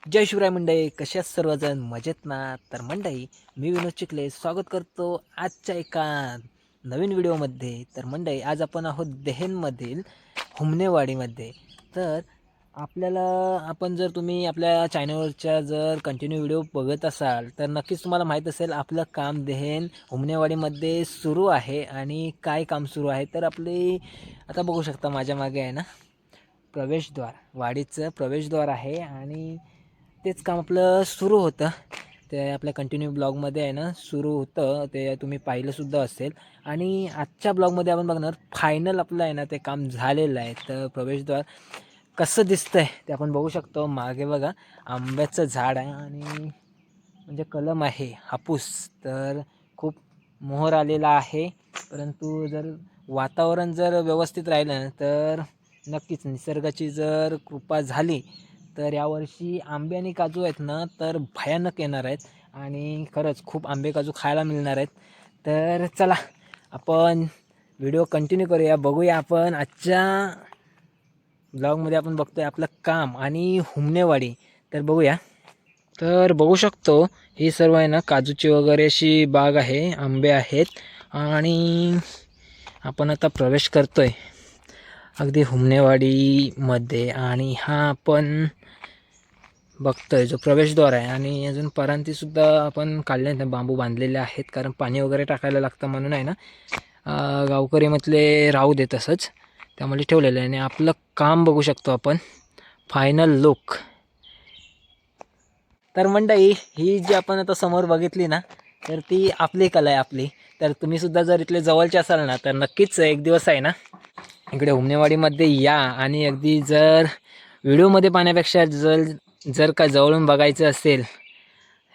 जय शिवराय मंडळी, कशा सर्वजण मजेत ना? तर मंडळी, मी विनोद चिखले स्वागत करतो आजच्या एका नवीन व्हिडिओमध्ये. तर मंडळी, आज आपण आहोत देहेनमधील हुमनेवाडीमध्ये. तर आपल्याला आपण जर तुम्ही आपल्या चॅनलवरच्या जर कंटिन्यू व्हिडिओ बघत असाल तर नक्कीच तुम्हाला माहीत असेल आपलं काम देहेन हुमनेवाडीमध्ये सुरू आहे. आणि काय काम सुरू आहे तर आपली आता बघू शकता माझ्या मागे आहे ना, प्रवेशद्वार, वाडीचं प्रवेशद्वार आहे. आणि तेच काम आपलं सुरू होतं. ते आपल्या कंटिन्यू ब्लॉगमध्ये आहे ना सुरू होतं, ते तुम्ही पाहिलंसुद्धा असेल. आणि आजच्या ब्लॉगमध्ये आपण बघणार फायनल आपलं आहे ना ते काम झालेलं आहे. तर प्रवेशद्वार कसं दिसतंय ते आपण बघू शकतो. मागे बघा आंब्याचं झाड आहे आणि म्हणजे कलम आहे हापूस. तर खूप मोहर आलेला आहे. परंतु जर वातावरण जर व्यवस्थित राहिलं ना तर नक्कीच निसर्गाची जर कृपा झाली तर यावर्षी आंबे आणि काजू आहेत ना तर भयानक येणार आहेत. आणि खरंच खूप आंबे काजू खायला मिळणार आहेत. तर चला आपण व्हिडिओ कंटिन्यू करूया. बघूया आपण आजच्या ब्लॉगमध्ये आपण बघतोय आपलं काम आणि हुमनेवाडी. तर बघूया. तर बघू शकतो ही सर्व आहे ना काजूची वगैरे अशी बाग आहे, आंबे आहेत. आणि आपण आता प्रवेश करतोय अगदी हुमनेवाडीमध्ये. आणि हा आपण बघतोय जो प्रवेशद्वार आहे. आणि अजून परांतीसुद्धा आपण काढले आहेत, बांबू बांधलेले आहेत, कारण पाणी वगैरे टाकायला लागतं म्हणून आहे ना. गावकरी म्हटले राहू दे तसंच, त्यामुळे ठेवलेलं आहे. आणि आपलं काम बघू शकतो आपण, फायनल लुक. तर मंडळी, ही जी आपण आता समोर बघितली ना तर ती आपली कला आहे आपली. तर तुम्हीसुद्धा जर इथले जवळचे असाल ना तर नक्कीच एक दिवस आहे ना इकडे हुमनेवाडीमध्ये या. आणि अगदी जर व्हिडिओमध्ये पाहण्यापेक्षा जर जर का जवळून बघायचं असेल,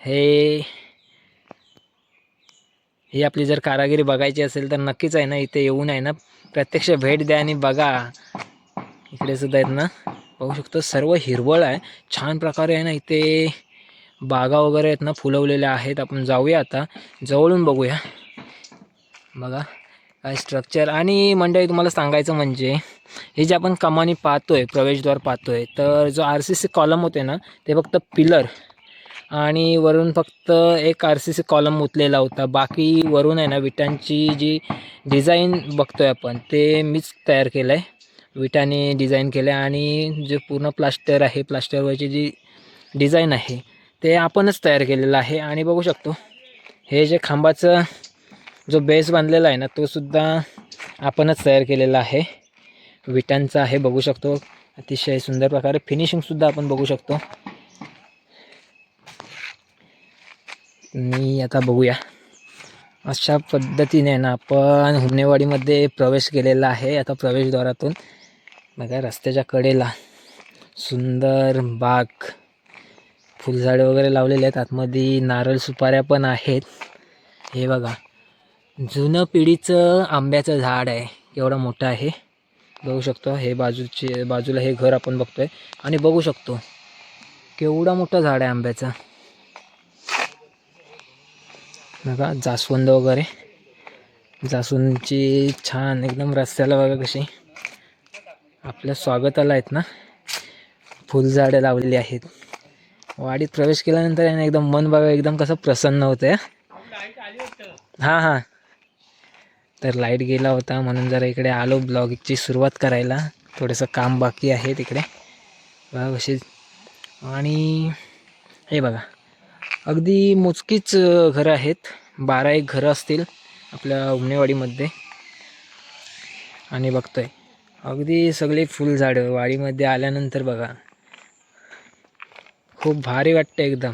हे ही आपली जर कारागिरी बघायची असेल तर नक्कीच आहे ना इथे येऊन आहे ना प्रत्यक्ष भेट द्या आणि बघा. इकडे सुद्धा आहेत ना बघू शकतो, सर्व हिरवळ आहे छान प्रकारे आहे ना. इथे बागा वगैरे आहेत ना फुलवलेल्या आहेत. आपण जाऊया आता जवळून बघूया. बघा काय स्ट्रक्चर. आणि मंडळी तुम्हाला सांगायचं म्हणजे हे जे आपण कमानी पाहतोय, प्रवेशद्वार पाहतोय, तर जो RCC कॉलम होते ना ते फक्त पिलर आणि वरून फक्त एक RCC कॉलम उतलेला होता. बाकी वरून आहे ना विटांची जी डिझाईन बघतोय आपण ते मीच तयार केलं आहे. विटाने डिझाईन केलं आहे. आणि जे पूर्ण प्लास्टर आहे, प्लास्टरवरची जी डिझाईन आहे ते आपणच तयार केलेलं आहे. आणि बघू शकतो हे जे खांबाचं जो बेस बांधलेला आहे ना तो सुद्धा आपणच तयार केलेला आहे, विटांचा आहे. बघू शकतो अतिशय सुंदर प्रकारे फिनिशिंगसुद्धा आपण बघू शकतो. मी आता बघूया अशा पद्धतीने ना आपण हुमनेवाडीमध्ये प्रवेश केलेला आहे. आता प्रवेशद्वारातून बघा रस्त्याच्या कडेला सुंदर बाग, फुलझाडे वगैरे लावलेले आहेत. आतमध्ये नारळ सुपाऱ्या पण आहेत. हे बघा जुनं पिढीचं आंब्याचं झाड आहे, केवढं मोठं आहे बघू शकतो. हे बाजूला हे घर आपण बघतोय. आणि बघू शकतो केवढा मोठं झाड आहे आंब्याचं. बघा जास्वंद वगैरे, जास्वंदची छान एकदम रस्त्याला बघा कशी आपल्या स्वागताला आहेत ना फुलझाडं लावलेली आहेत. वाडीत प्रवेश केल्यानंतर आहे ना एकदम मन बघा एकदम कसं प्रसन्न होतं. हां हां, तर लाईट गेला होता म्हणून जरा इकडे आलो ब्लॉगची सुरुवात करायला. थोडंसं काम बाकी आहे तिकडे बघा कशी. आणि हे बघा अगदी मोजकीच घरं आहेत, 12 एक घरं असतील आपल्या हुमनेवाडीमध्ये. आणि बघतोय अगदी सगळी फुलझाडं वाडीमध्ये आल्यानंतर बघा खूप भारी वाटतं एकदम.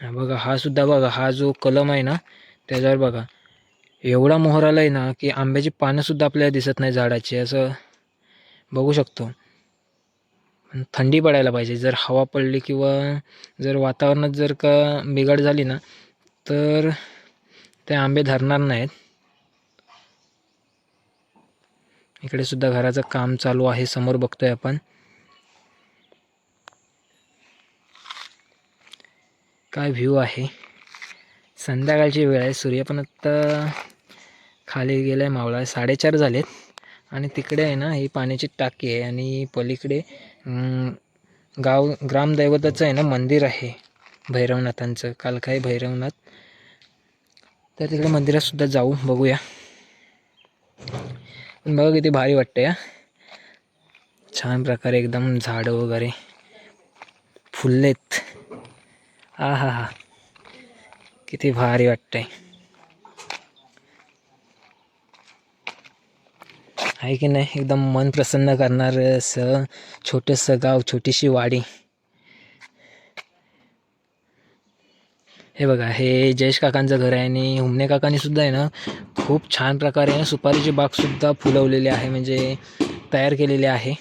बघा हा सुद्धा बघा, हा जो कलम आहे ना त्याच्यावर बघा एवढा मोहर आलाय ना की आंब्याची पानं सुद्धा आपल्याला दिसत नाही झाडाची, असं बघू शकतो. थंडी पडायला पाहिजे. जर हवा पडली किंवा जर वातावरणात जर का बिघड झाली ना तर ते आंबे धरणार नाहीत. इकडे सुद्धा घराचं काम चालू आहे, समोर बघतोय आपण. काय व्ह्यू आहे. संध्याकाळची वेळ आहे, सूर्य पण आत्ता खाली गेलाय मावळा. 4:30 झालेत. आणि तिकडे आहे ना ही पाण्याची टाकी आहे आणि पलीकडे ग्रामदैवताचं आहे ना मंदिर आहे भैरवनाथांचं, कालकाई भैरवनाथ. तर तिकडे मंदिरात सुद्धा जाऊ, बघूया. पण बघा किती भारी वाटतंय हा. छान प्रकारे एकदम झाडं वगैरे फुललेत. हा हा हा, किती भारी वाटतंय आहे की नाही. एकदम मन प्रसन्न करणारं असं छोटंसं गाव, छोटीशी वाडी. हे बघा, हे जयेश काकांचं घर आहे आणि हुमने काकांनी सुद्धा आहे ना खूप छान प्रकारे सुपारीची बागसुद्धा फुलवलेली आहे, म्हणजे तयार केलेली आहे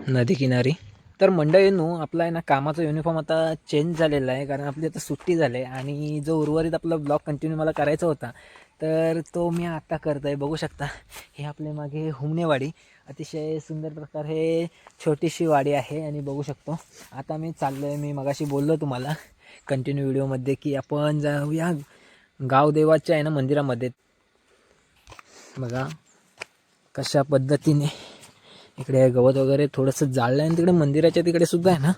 नदीकिनारी. तर मंडळींनो, आपला आहे ना कामाचा युनिफॉर्म आता चेंज झालेला आहे, कारण आपली आता सुट्टी झाली आहे आणि जो उर्वरित आपला ब्लॉग कंटिन्यू मला करायचा होता तर तो मी आता करतो आहे. बघू शकता, हे आपल्या मागे हुमनेवाडी, अतिशय सुंदर प्रकारे छोटीशी वाडी आहे. आणि बघू शकतो आता मी चाललो आहे, मी मगाशी बोललो तुम्हाला कंटिन्यू व्हिडिओमध्ये की आपण जाऊया गावदेवाच्या आहे ना मंदिरामध्ये. बघा कशा पद्धतीने इकडे गवत वगैरे थोडंसं जाळलं आहे आणि तिकडे मंदिराच्या तिकडे सुद्धा आहे ना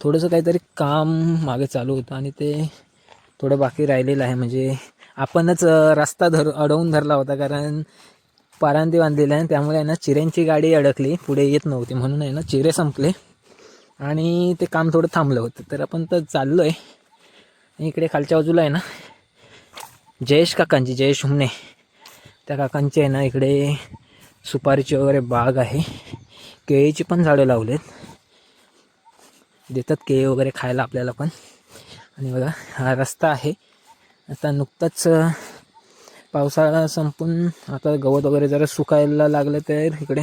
थोडंसं काहीतरी काम मागे चालू होतं आणि ते थोडं बाकी राहिलेलं आहे. म्हणजे आपणच रस्ता अडवून धरला होता, कारण पारांती बांधलेलं आहे, त्यामुळे आहे ना चिऱ्यांची गाडी अडकली, पुढे येत नव्हती, म्हणून आहे ना चिरे संपले आणि ते काम थोडं थांबलं होतं. तर आपण तर चाललो आहे. इकडे खालच्या बाजूला आहे ना जयेश काकांची, जयेश हुमने, त्या काकांची आहे ना इकडे सुपारीची वगैरे बाग आहे. केळीची पण झाडं लावलेत, देतात केळी वगैरे खायला आपल्याला पण. आणि बघा हा रस्ता आहे. आता नुकताच पावसाळा संपून आता गवत वगैरे जरा सुकायला लागलं तर इकडे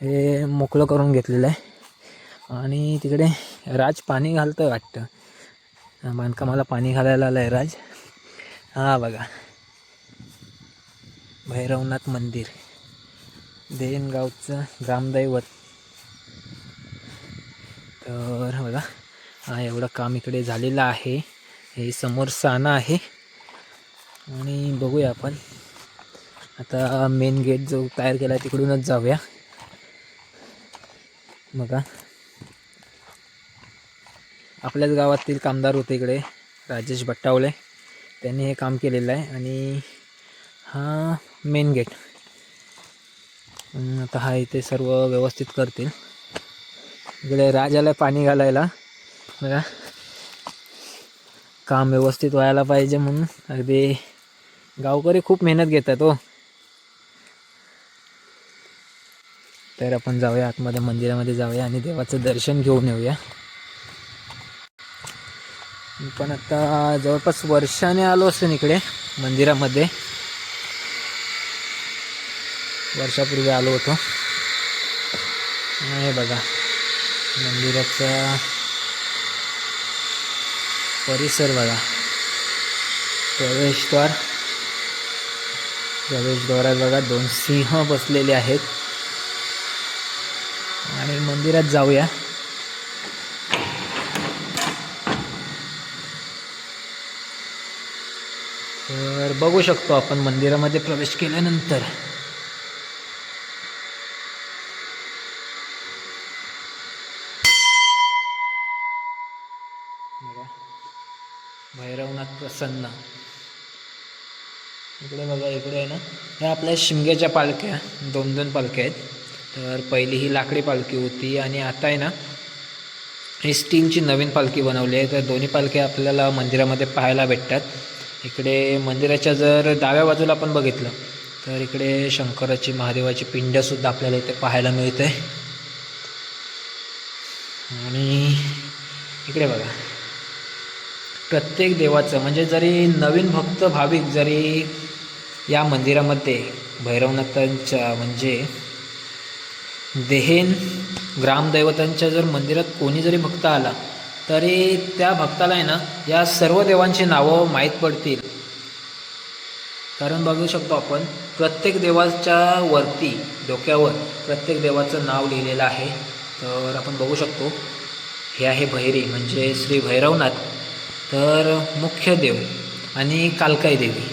हे मोकळं करून घेतलेलं आहे. आणि तिकडे राज पाणी घालतं वाटतं, बांधकामाला पाणी घालायला आलं आहे राज. हा बघा, भैरवनाथ मंदिर, देनगावचं ग्रामदैवत. तर बघा, हा एवढं काम इकडे झालेलं आहे. हे समोर साना आहे आणि बघूया आपण आता मेन गेट जो तयार केला आहे तिकडूनच जाऊया. बघा, आपल्याच गावातील कामदार होते इकडे, राजेश भट्टावळे, त्यांनी हे काम केलेलं आहे. आणि हा मेन गेट आता हा इथे सर्व व्यवस्थित करतील. इकडे राजाला पाणी घालायला बघा, काम व्यवस्थित व्हायला पाहिजे म्हणून अगदी गावकरी खूप मेहनत घेतात हो. तर आपण जाऊया आतमध्ये, मंदिरामध्ये जाऊया आणि देवाचं दर्शन घेऊन येऊया. पण आता जवळपास वर्षाने आलो असेल इकडे मंदिरामध्ये, वर्षापूर्वी आलो होतो. हे बघा मंदिराचा परिसर बघा, प्रवेशद्वारात बघा 2 सिंह बसलेले आहेत. आणि मंदिरात जाऊया. तर बघू शकतो आपण मंदिरामध्ये प्रवेश केल्यानंतर भैरवनाथ प्रसन्न. इकडे बघा, इकडे आहे ना ह्या आपल्या शिमग्याच्या पालख्या, 2 पालख्या आहेत. तर पहिली ही लाकडी पालखी होती आणि आता आहे ना ही स्टीलची नवीन पालखी बनवली आहे. तर दोन्ही पालख्या आपल्याला मंदिरामध्ये पाहायला भेटतात. इकडे मंदिराच्या जर डाव्या बाजूला आपण बघितलं तर इकडे शंकराची, महादेवाची पिंडसुद्धा आपल्याला इथे पाहायला मिळते. आणि इकडे बघा, प्रत्येक देवाचं म्हणजे जरी नवीन भक्त भाविक जरी या मंदिरामध्ये भैरवनाथांच्या म्हणजे देहेन ग्रामदैवतांच्या जर मंदिरात कोणी जरी भक्त आला तरी त्या भक्ताला आहे ना या सर्व देवांची नावं माहीत पडतील. कारण बघू शकतो आपण प्रत्येक देवाच्या वरती, डोक्यावर प्रत्येक देवाचं नाव लिहिलेलं आहे. तर आपण बघू शकतो हे आहे भैरी म्हणजे श्री भैरवनाथ, तर मुख्य देव आणि कालकाई देवी.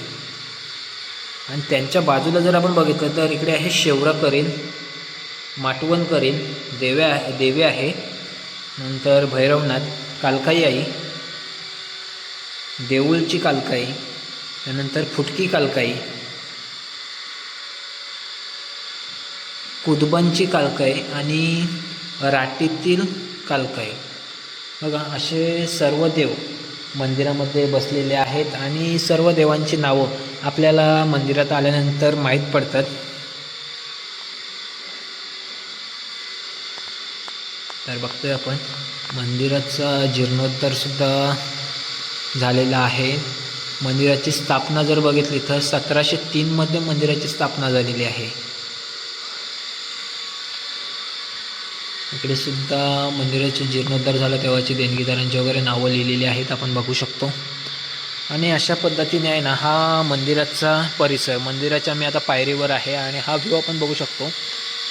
आणि त्यांच्या बाजूला जर आपण बघितलं तर इकडे आहे शेवरा करीन, माटवण करीन देवी आहे. नंतर भैरवनाथ, कालकाई आई, देऊळची कालकाई, त्यानंतर फुटकी कालकाई, कुदबनची कालकाई आणि राटीतील कालकाई. बघा असे सर्व देव मंदिरामध्ये बसलेले आहेत आणि सर्व देवांची नावं आपल्याला मंदिरात आल्यानंतर माहीत पडतात. तर बघतोय आपण मंदिराचा जीर्णोद्धारसुद्धा झालेला आहे. मंदिराची स्थापना जर बघितली तर 1703 मंदिराची स्थापना झालेली आहे. इकडे सुद्धा मंदिराचे जीर्णोद्धार झाला तेव्हाची देणगीदारांची वगैरे नावं लिहिलेली आहेत, आपण बघू शकतो. आणि अशा पद्धतीने आहे ना हा मंदिराचा परिसर. मंदिराच्या मी आता पायरीवर आहे आणि हा व्ह्यू आपण बघू शकतो.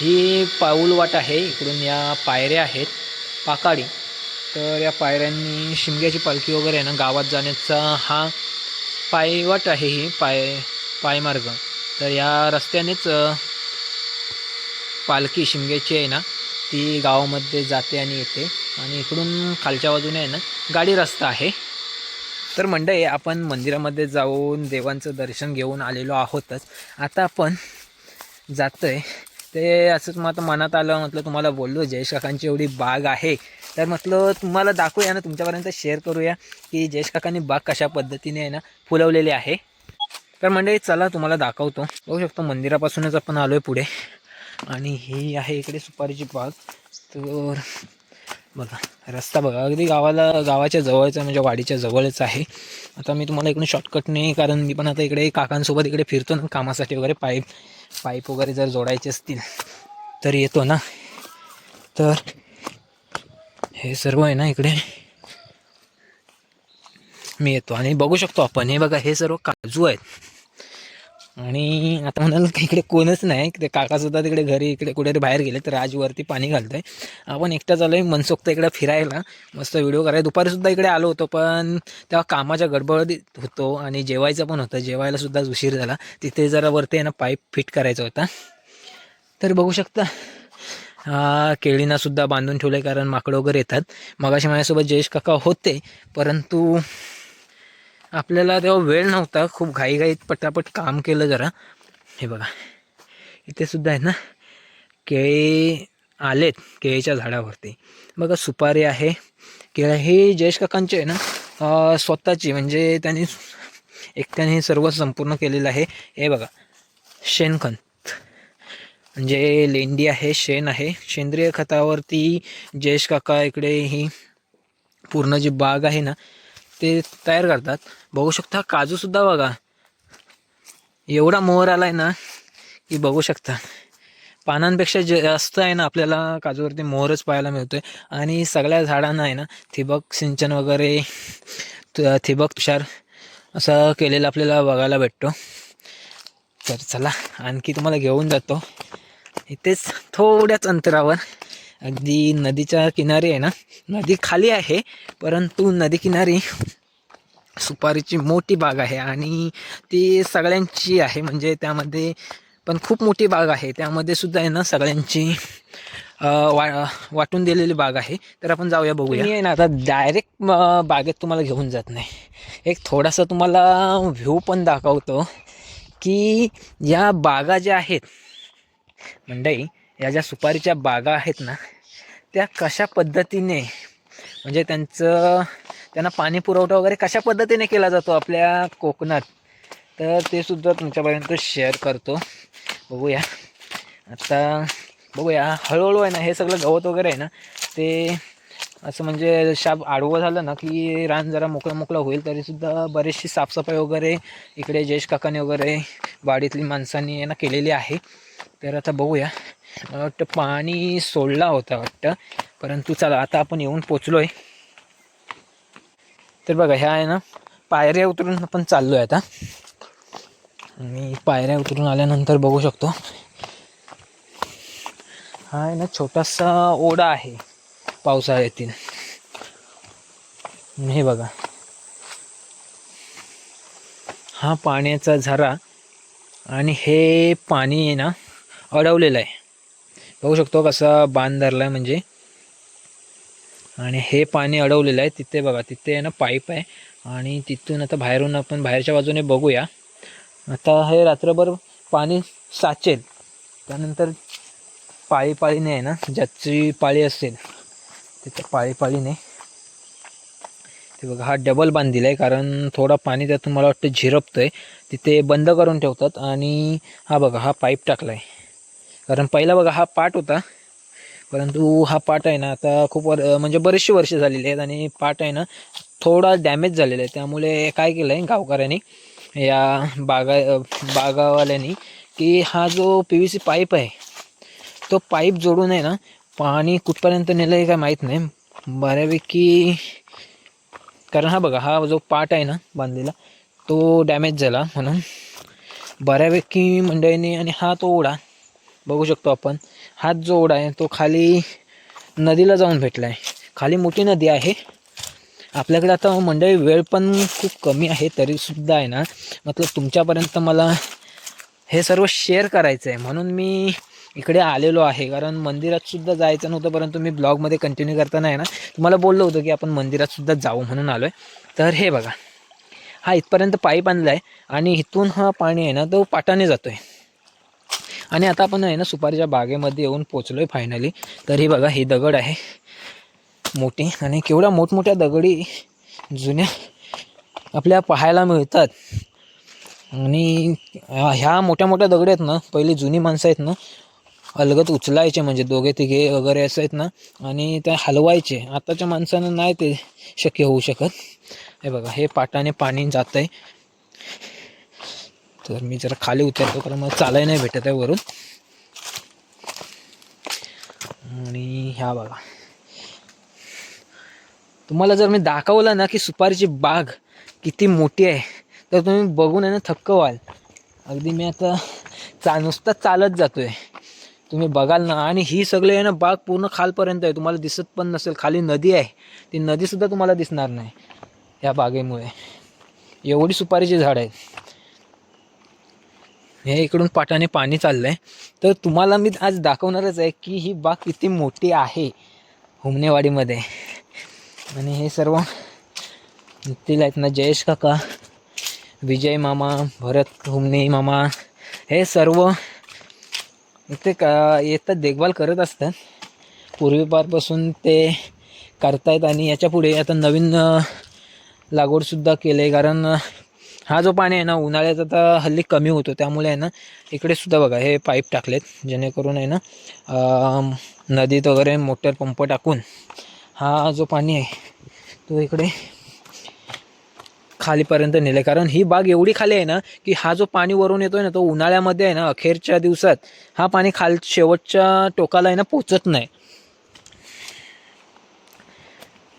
ही पाऊलवाट आहे, इकडून या पायऱ्या आहेत पाकाडी. तर या पायऱ्यांनी शिमग्याची पालखी वगैरे आहे ना गावात जाण्याचा हा पायवाट आहे, ही पायमार्ग. तर या रस्त्यानेच पालखी शिमग्याची आहे ना ती गावामध्ये जाते आणि येते. आणि इकडून खालच्या बाजूने आहे ना गाडी रस्ता आहे. तर मंडळी आपण मंदिरामध्ये जाऊन देवांचं दर्शन घेऊन आलेलो आहोतच. आता आपण जातोय ते असंच मग मनात आलं, म्हटलं तुम्हाला बोललो जयेश काकांची एवढी बाग आहे तर म्हटलं तुम्हाला दाखवूया ना, तुमच्यापर्यंत शेअर करूया की जयेश काकांनी बाग कशा पद्धतीने आहे ना फुलवलेली आहे. तर मंडळी चला तुम्हाला दाखवतो. बघू शकतो मंदिरापासूनच आपण आलो आहे पुढे आणि ही आहे इकडे सुपारीची बाग. तर बघा रस्ता बघा अगदी गावाच्या जवळचा म्हणजे वाडीच्या जवळच आहे. आता मी तुम्हाला इकडून शॉर्टकटने, कारण मी पण आता इकडे काकांसोबत इकडे फिरतो ना कामासाठी वगैरे, पाईप वगैरे जर जोडायचे असतील तर येतो ना. तर हे सर्व आहे ना इकडे मी येतो आणि बघू शकतो आपण. हे बघा हे सर्व काजू आहेत. आणि आता म्हणाल की इकडे कोणच नाही, ते काकासुद्धा तिकडे घरी इकडे कुठेतरी बाहेर गेले. तर राजवरती पाणी घालतोय. आपण एकटा चालू आहे मनसोक्त इकडे फिरायला, मस्त व्हिडिओ करायला. दुपारीसुद्धा इकडे आलो होतो पण तेव्हा कामाच्या गडबडीत होतो आणि जेवायचं पण होतं. जेवायलासुद्धा उशीर झाला. तिथे जरा वरती आहे ना पाईप फिट करायचा होता. तर बघू शकता केळींनासुद्धा बांधून ठेवलं आहे कारण माकडं वगैरे येतात. मगाशी माझ्यासोबत जयेश काका होते परंतु आपल्याला तेव्हा वेळ नव्हता, खूप घाईघाईत पटापट काम केलं जरा. हे बघा इथे सुद्धा आहे ना केळी आलेत केळीच्या झाडावरती. बघा सुपारी आहे, केळं हे जयेश काकांचे आहे ना स्वतःची, म्हणजे त्यांनी एकट्याने सर्व संपूर्ण केलेलं आहे. हे बघा शेणखत म्हणजे लेंडी आहे, शेण आहे, सेंद्रिय खतावरती जयेश काका इकडे ही पूर्ण जी बाग आहे ना ते तयार करतात. बघू शकता काजूसुद्धा बघा एवढा मोहर आला आहे ना की बघू शकता. पानांपेक्षा जास्त आहे ना आपल्याला काजूवरती मोहरच पाहायला मिळतोय. आणि सगळ्या झाडांना आहे ना ठिबक सिंचन वगैरे ठिबक तुषार असं केलेलं आपल्याला बघायला भेटतो. तर चला आणखी तुम्हाला घेऊन जातो. इथेच थोड्याच अंतरावर अगदी नदीच्या किनारी आहे ना, नदी खाली आहे परंतु नदी किनारी सुपारीची मोठी बाग आहे आणि ती सगळ्यांची आहे. म्हणजे त्यामध्ये पण खूप मोठी बाग आहे, त्यामध्ये सुद्धा आहे ना सगळ्यांची वाटून दिलेली बाग आहे. तर आपण जाऊया बघूया. मी आहे ना आता डायरेक्ट बागेत तुम्हाला घेऊन जात नाही, एक थोडासा तुम्हाला व्ह्यू पण दाखवतो की या बागा ज्या आहेत मंडळी, या ज्या सुपारीच्या बागा आहेत ना त्या कशा पद्धतीने म्हणजे त्यांना पाणी पुरवठा वगैरे कशा पद्धतीने केला जातो आपल्या कोकणात, तर ते सुद्धा तुमच्यापर्यंत शेअर करतो. बघूया आता, बघूया हळूहळू आहे ना हे सगळं गवत वगैरे आहे ना ते असं म्हणजे शाप आडवं झालं ना की रान जरा मोकळं होईल. तरीसुद्धा बरीचशी साफसफाई वगैरे इकडे जयेश काकाने वगैरे वाडीतली माणसांनी आहे ना केलेली आहे. तर आता बघूया, मला वाटतं पाणी सोडला होता वाटतं, परंतु चला आता आपण येऊन पोचलो आहे. तर बघा ह्या आहे ना पायऱ्या उतरून आपण चाललो आहे आता. आणि पायऱ्या उतरून आल्यानंतर बघू शकतो हा आहे ना छोटासा ओढा आहे पावसाळ्यातील. हे बघा हा पाण्याचा झरा आणि हे पाणी आहे ना अडवलेलं आहे. बघू शकतो कसा बांध धरला आहे, म्हणजे आणि हे पाणी अडवलेलं आहे तिथे बघा, तिथे आहे ना पाईप आहे आणि तिथून आता बाहेरून आपण बाहेरच्या बाजूने बघूया. आता हे रात्रभर पाणी साचेल, त्यानंतर पाळीपाळीने आहे ना, ज्याची पाळी असेल तिथं पाळीपाळीने ते बघा हा डबल बांध दिला आहे, कारण थोडा पाणी त्यातून मला वाटतं झिरपतं आहे, तिथे बंद करून ठेवतात. आणि हा बघा हा पाईप टाकला आहे, कारण पहिला बघा हा पाट होता, परंतु हा पाट आहे ना आता खूप म्हणजे बरीचशी वर्ष झालेली आहेत आणि पाट आहे ना थोडा डॅमेज झालेला आहे. त्यामुळे काय केलं आहे गावकऱ्यांनी, या बागावाल्यांनी, की हा जो PVC पाईप आहे तो पाईप जोडून आहे ना, पाणी कुठपर्यंत नेलं आहे काय माहीत नाही बऱ्यापैकी, कारण हा बघा हा जो पाट आहे ना बांधलेला तो डॅमेज झाला, म्हणून बऱ्यापैकी मंडळींनी. आणि हा तो ओढा बघू शकतो आपण, हाच जो ओढा आहे तो खाली नदीला जाऊन भेटला आहे. खाली मोठी नदी आहे. आपल्याकडे आता मंडळी वेळ पण खूप कमी आहे, तरीसुद्धा आहे ना मतलब तुमच्यापर्यंत मला हे सर्व शेअर करायचं आहे, म्हणून मी इकडे आलेलो आहे. कारण मंदिरात सुद्धा जायचं नव्हतं, परंतु मी ब्लॉगमध्ये कंटिन्यू करताना आहे ना तुम्हाला बोललो होतं की आपण मंदिरात सुद्धा जाऊ म्हणून आलो आहे. तर हे बघा हा इथपर्यंत पाईप आणला आहे आणि इथून हा पाणी आहे ना तो पाटाने जातो आहे. आणि आता आपण आहे ना सुपारीच्या बागेमध्ये येऊन पोचलो आहे फायनली. तर ही बघा ही दगड आहे मोठी, आणि केवढ्या मोठमोठ्या दगडी जुन्या आपल्या पाहायला मिळतात. आणि ह्या मोठ्या मोठ्या दगड आहेत ना, पहिली जुनी माणसं आहेत ना अलगद उचलायचे, म्हणजे दोघे तिघे वगैरे असं आहेत ना, आणि त्या हलवायचे. आताच्या माणसांना नाही ते शक्य होऊ शकत. हे बघा हे पाटाने पाणी जात आहे. तर मी जरा खाली उतरतो, कारण मला चालायला नाही भेटत आहे वरून. आणि ह्या बघा तुम्हाला जर मी दाखवलं ना की सुपारीची बाग किती मोठी आहे, तर तुम्ही बघून आहे ना थक्क व्हाल. अगदी मी आता नुसतं चालत जातो आहे, तुम्ही बघाल ना. आणि ही सगळी आहे ना बाग पूर्ण खालपर्यंत आहे, तुम्हाला दिसत पण नसेल. खाली नदी आहे, ती नदीसुद्धा तुम्हाला दिसणार नाही या बागेमुळे. एवढी सुपारीची झाड आहेत. हे इकडून पाटाने पाणी चाललं आहे. तर तुम्हाला मी आज दाखवणारच आहे की ही बाग किती मोठी आहे हुमनेवाडीमध्ये. आणि हे सर्व तिला आहेत ना जयेश काका, विजय मामा, भरत हुमने मामा, हे सर्व इथे येतात, देखभाल करत असतात. पूर्वीपारपासून ते करतायत. आणि याच्या पुढे आता नवीन लागवडसुद्धा केलं आहे, कारण हा जो पाणी आहे ना उन्हाळ्यात आता हल्ली कमी होतो, त्यामुळे आहे ना इकडे सुद्धा बघा हे पाईप टाकलेत, जेणेकरून आहे ना नदीत वगैरे मोटर पंप टाकून हा जो पाणी आहे तो इकडे खालीपर्यंत नेले. कारण ही बाग एवढी खाली आहे ना की हा जो पाणी वरून येतोय ना तो उन्हाळ्यामध्ये आहे ना अखेरच्या दिवसात हा पाणी शेवटच्या टोकाला आहे ना पोचत नाही.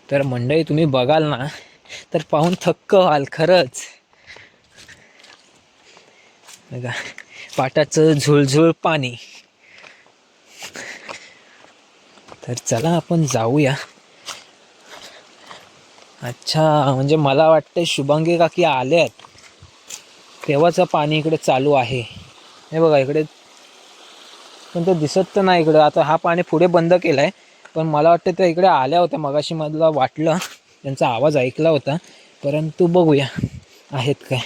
तर मंडळी तुम्ही बघाल ना तर पाहून थक्क व्हाल खरंच. बघा पाटाचं झुळझुळ पाणी. तर चला आपण जाऊया. अच्छा, म्हणजे मला वाटतं शुभांगी काकी आल्यात तेव्हाचं पाणी इकडे चालू आहे. हे बघा इकडे पण तो दिसत तर नाही इकडं. आता हा पाणी पुढे बंद केला आहे, पण मला वाटतं त्या इकडे आल्या होत्या मगाशी, मला वाटलं त्यांचा आवाज ऐकला होता. परंतु बघूया आहेत काय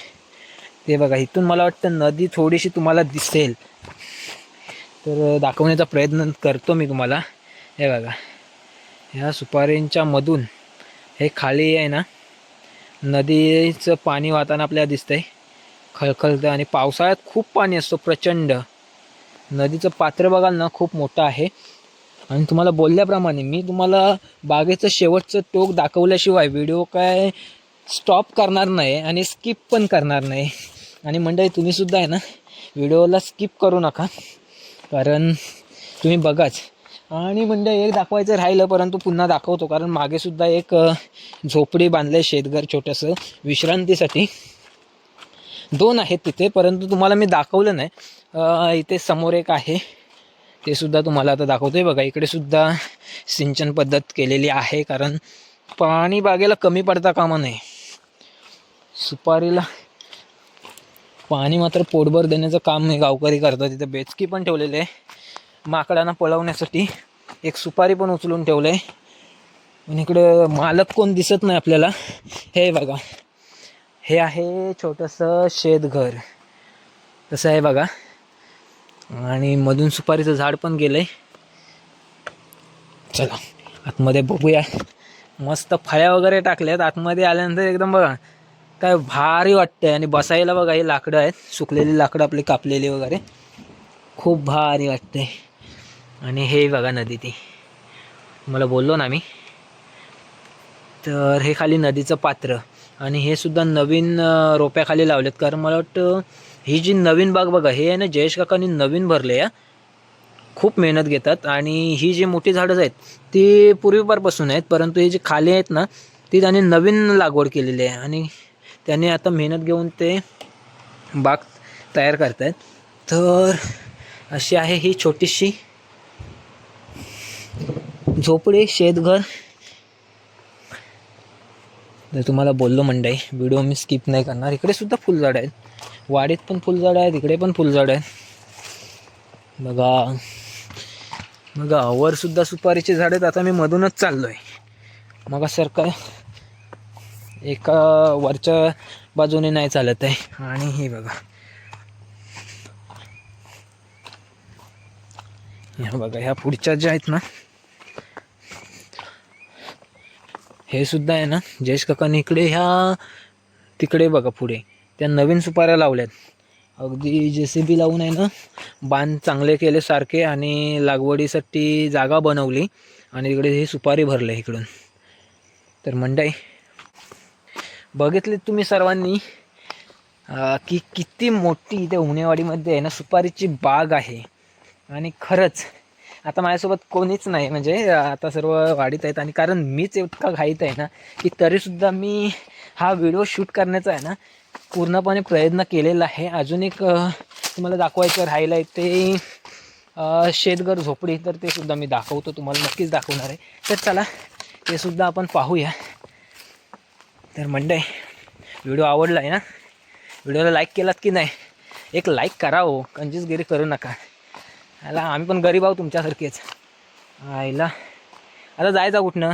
ते. बघा इथून मला वाटतं नदी थोडीशी तुम्हाला दिसेल, तर दाखवण्याचा प्रयत्न करतो मी तुम्हाला. हे बघा ह्या सुपारींच्या मधून हे खाली आहे ना नदीचं पाणी वाहताना आपल्याला दिसतंय, खळखळतं. आणि पावसाळ्यात खूप पाणी असतो प्रचंड. नदीचं पात्र बघाल ना खूप मोठं आहे. आणि तुम्हाला बोलल्याप्रमाणे मी तुम्हाला बागेचं शेवटचं टोक दाखवल्याशिवाय व्हिडिओ काय स्टॉप करणार नाही आणि स्किप पण करणार नाही. आणि मंडळी तुम्हीसुद्धा आहे ना व्हिडिओला स्किप करू नका, कारण तुम्ही बघाच. आणि मंडळी एक दाखवायचं राहिलं, परंतु पुन्हा दाखवतो, कारण मागेसुद्धा एक झोपडी बांधलं आहे शेतघर छोटंसं विश्रांतीसाठी. 2 आहेत तिथे, परंतु तुम्हाला मी दाखवलं नाही. इथे समोर एक आहे, ते सुद्धा तुम्हाला आता दाखवतोय. बघा इकडे सुद्धा सिंचन पद्धत केलेली आहे, कारण पाणी बागेला कमी पडता कामा नये. सुपारीला पाणी मात्र पोटभर देण्याचं काम हे गावकरी करतात. तिथे बेचकी पण ठेवलेले आहे माकडांना पळवण्यासाठी. एक सुपारी पण उचलून ठेवलं आहे. आणि इकडे मालक कोण दिसत नाही आपल्याला. हे बघा, हे आहे छोटंसं शेतघर, तसं आहे बघा. आणि मधून सुपारीचं झाड पण गेलंय. चला आतमध्ये बघूया. मस्त फळ्या वगैरे टाकल्यात. आतमध्ये आल्यानंतर एकदम बघा काय भारी वाटतंय. आणि बसायला बघा हे लाकडं आहेत, सुकलेली लाकडं आपली कापलेली वगैरे, खूप भारी वाटतंय. आणि हे बघा नदी, ती मला बोललो ना मी, तर हे खाली नदीचं पात्र. आणि हे सुद्धा नवीन रोप्याखाली लावलेत. कारण मला वाटतं ही जी नवीन बाग बघा, हे आहे ना जयेश काकांनी नवीन भरले या. खूप मेहनत घेतात. आणि ही जी मोठी झाडं आहेत ती पूर्वीपारपासून आहेत, परंतु ही जी खाली आहेत ना ती त्यांनी नवीन लागवड केलेली आहे. आणि त्यांनी आता मेहनत घेऊन ते बाग तयार करत आहेत. तर अशी आहे ही छोटीशी झोपडी, शेतघर. जर तुम्हाला बोललो मंडळी, व्हिडिओ मी स्किप नाही करणार. इकडे सुद्धा फुलझाड आहेत, वाडीत पण फुलझाड आहेत, इकडे पण फुलझाड आहेत बघा. बघा वर सुद्धा सुपारीचे झाड आहेत. आता मी मधूनच चाललो आहे, मग सारखं एका वरच्या बाजूने नाही चालत आहे. आणि हे बघा, ह्या बघा ह्या पुढच्या ज्या आहेत ना, हे सुद्धा आहे ना जयेश काकांनी इकडे ह्या तिकडे बघा पुढे त्या नवीन सुपाऱ्या लावल्यात. अगदी JCB लावून आहे ना बांध चांगले केले सारखे, आणि लागवडीसाठी जागा बनवली. आणि इकडे ही सुपारी भरले इकडून. तर मंडई बघितली तुम्ही सर्वांनी की किती मोठी इथे हुमनेवाडीमध्ये आहे ना सुपारीची बाग आहे. आणि खरंच आता माझ्यासोबत कोणीच नाही, म्हणजे आता सर्व वाढीत आहेत. आणि कारण मीच इतका घाईत आहे ना की तरीसुद्धा मी हा व्हिडिओ शूट करण्याचा आहे ना पूर्णपणे प्रयत्न केलेला आहे. अजून एक तुम्हाला दाखवायचं राहिलं आहे ते शेतघर झोपडी, तर ते सुद्धा मी दाखवतो तुम्हाला, नक्कीच दाखवणार आहे. तर चला ते सुद्धा आपण पाहूया. तर मंडळी व्हिडिओ आवडला आहे ना, व्हिडिओला लाईक केलात की नाही? एक लाईक करा हो, कंजूसगिरी करू नका. आला आम्ही पण गरीब आहोत तुमच्यासारखेच. आईला आता जायचा कुठनं?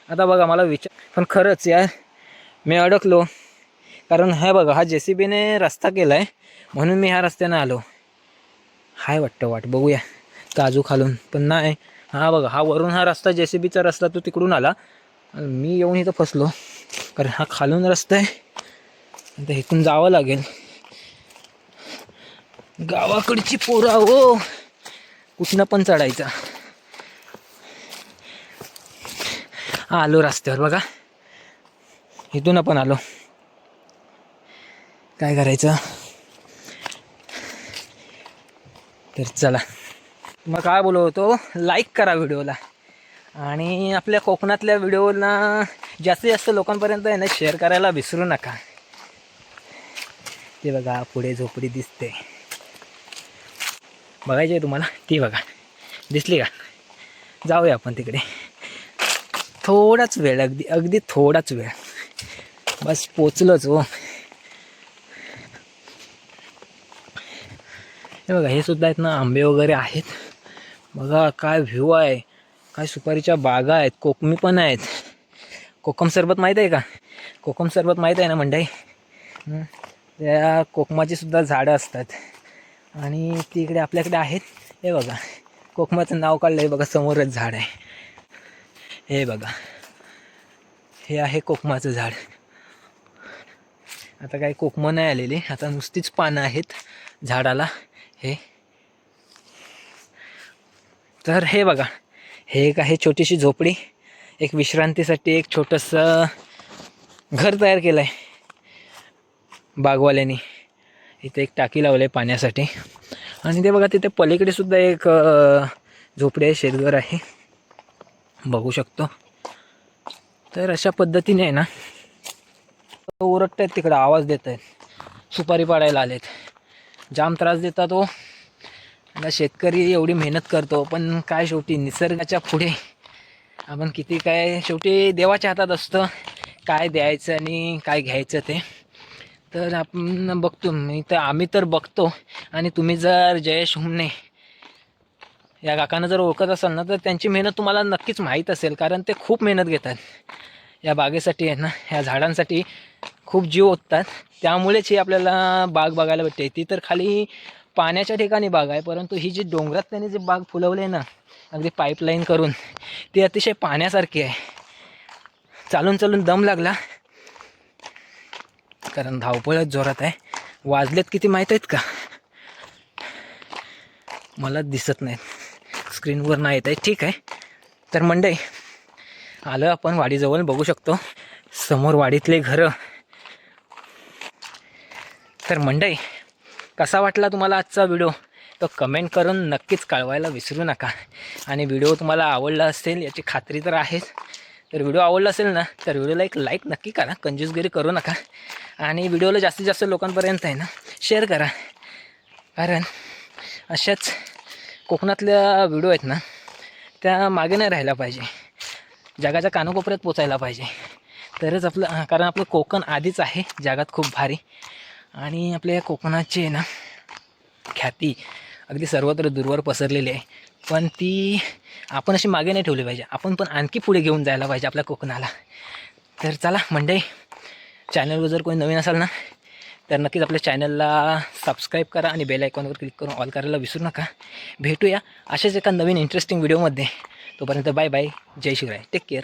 आता बघा मला विचार, पण खरंच यार मी अडकलो. कारण हे बघा हा JCBने रस्ता केला आहे, म्हणून मी ह्या रस्त्यानं आलो. हाय वाटतं वाट, बघूया काजू खालून, पण नाही. हा बघा हा वरून हा रस्ता JCBचा रस्ता तो तिकडून आला, आणि मी येऊन इथं फसलो. कारण हा खालून रस्ता आहे, आता इथून जावं लागेल. गावाकडची पोरा हो, कुठनं पण चढायचा. आलो रस्त्यावर बघा, इथून आपण आलो. काय करायचं? तर चला, मग काय बोलत होतो, लाईक करा व्हिडिओला. आणि आपल्या कोकणातल्या व्हिडिओला जास्तीत जास्त लोकांपर्यंत आहे ना शेअर करायला विसरू नका. ते बघा पुढे झोपडी दिसते, बघायची आहे तुम्हाला? ती बघा दिसली का? जाऊया आपण तिकडे. थोडाच वेळ, अगदी अगदी थोडाच वेळ, बस पोचलोच हो. हे बघा हे सुद्धा आहेत ना आंबे वगैरे आहेत. बघा काय व्ह्यू आहे, काय सुपारीच्या बागा आहेत, कोकमी पण आहेत. कोकम सरबत माहीत आहे का? कोकम सरबत माहीत आहे ना मंडई? त्या कोकमाची सुद्धा झाडं असतात. आणि ती इकडे आपल्याकडे आहेत. हे बघा कोकमाचं नाव काढलं आहे बघा, समोरच झाड आहे. हे बघा हे आहे कोकमाचं झाड. आता काही कोकमं नाही आलेली, आता नुसतीच पानं आहेत झाडाला. हे तर हे बघा हे एक आहे छोटीशी झोपडी, एक विश्रांतीसाठी एक छोटंसं घर तयार केलं आहे बागवाल्यांनी. इथे एक टाकी लावली आहे पाण्यासाठी. आणि ते बघा तिथे पलीकडे सुद्धा एक झोपडी आहे, शेतघर आहे, बघू शकतो. तर अशा पद्धतीने आहे ना ओरडत आहेत तिकडं, आवाज देत आहेत, सुपारी पाडायला आलेत, जाम त्रास देतात हो. आता शेतकरी एवढी मेहनत करतो, पण काय शेवटी निसर्गाच्या पुढे आपण किती काय, शेवटी देवाच्या हातात असतं काय द्यायचं आणि काय घ्यायचं ते. तर आपण बघतो, मी तर आम्ही तर बघतो. आणि तुम्ही जर जयेश हुमने या काकांना जर ओळखत असाल ना तर त्यांची मेहनत तुम्हाला नक्कीच माहीत असेल, कारण ते खूप मेहनत घेतात या बागेसाठी आहे ना, ह्या झाडांसाठी खूप जीव ओततात. त्यामुळेच ही आपल्याला बाग बघायला भेटते. ती तर खाली पाण्याच्या ठिकाणी बाग आहे, परंतु ही जी डोंगरात त्यांनी जी बाग फुलवली आहे ना अगदी पाईपलाईन करून, ती अतिशय पाण्यासारखी आहे. चालून चालून दम लागला, कारण धावपळच जोरात आहे. वाजलेत किती माहीत आहेत का? मला दिसत नाहीत, स्क्रीनवर नाही येत आहे. ठीक आहे, तर मंडळी आलं आपण वाडीजवळ, बघू शकतो समोर वाडीतले घरं. तर मंडळी कसा वाटला तुम्हाला आजचा व्हिडिओ तो कमेंट करून नक्कीच कळवायला विसरू नका. आणि व्हिडिओ तुम्हाला आवडला असेल याची खात्री तर आहेच. तर व्हिडिओ आवडला असेल ना तर व्हिडिओला एक लाईक नक्की करा, कंजूसगिरी करू नका. आणि व्हिडिओला जास्तीत जास्त लोकांपर्यंत आहे ना शेअर करा, कारण अशाच कोकणातल्या व्हिडिओ आहेत ना त्या मागे नाही राहायला पाहिजे, जगाच्या कानाकोपऱ्यात पोचायला पाहिजे. तरच आपलं, कारण आपलं कोकण आधीच आहे जगात खूप भारी, आणि आपल्या कोकणाची ना ख्याती अगदी सर्वत्र दूरवर पसरलेली आहे. पण ती आपण अशी मागे नाही ठेवली पाहिजे, आपण पण आणखी पुढे घेऊन जायला पाहिजे आपल्या कोकणाला. तर चला मंडळी, चॅनलवर जर कोणी नवीन असाल ना तर नक्कीच आपल्या चॅनलला सबस्क्राईब करा आणि बेल आयकॉनवर क्लिक करून ऑल करायला विसरू नका. भेटूया अशाच एका नवीन इंटरेस्टिंग व्हिडिओमध्ये. तोपर्यंत बाय बाय, जय शिवराय, टेक केअर.